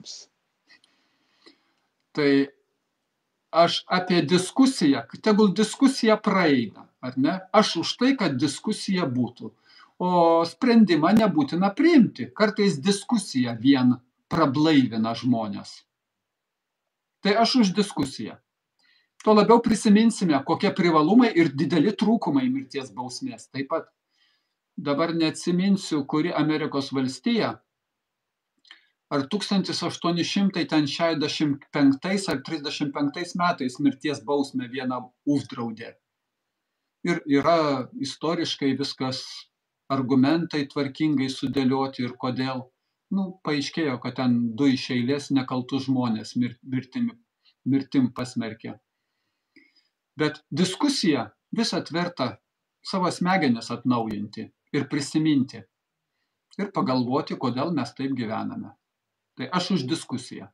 žmonėms. Tai aš apie diskusiją, tegul diskusija praeina, ar ne? Aš už tai, kad diskusija būtų. O sprendimą nebūtina priimti. Kartais diskusija vien prablaivina žmonės. Tai aš už diskusiją. Tuo labiau prisiminsime, kokie privalumai ir dideli trūkumai mirties bausmės. Taip pat dabar neatsiminsiu, kuri Amerikos valstija, ar 1865 ar 35 metais mirties bausmę vieną uždraudė. Ir yra istoriškai viskas argumentai tvarkingai sudėlioti ir kodėl. Paaiškėjo, kad ten 2 iš eilės nekaltus žmonės mirtim pasmerkė. Bet diskusija vis atverta savo smegenis atnaujinti ir prisiminti ir pagalvoti, kodėl mes taip gyvename. Tai aš už diskusiją.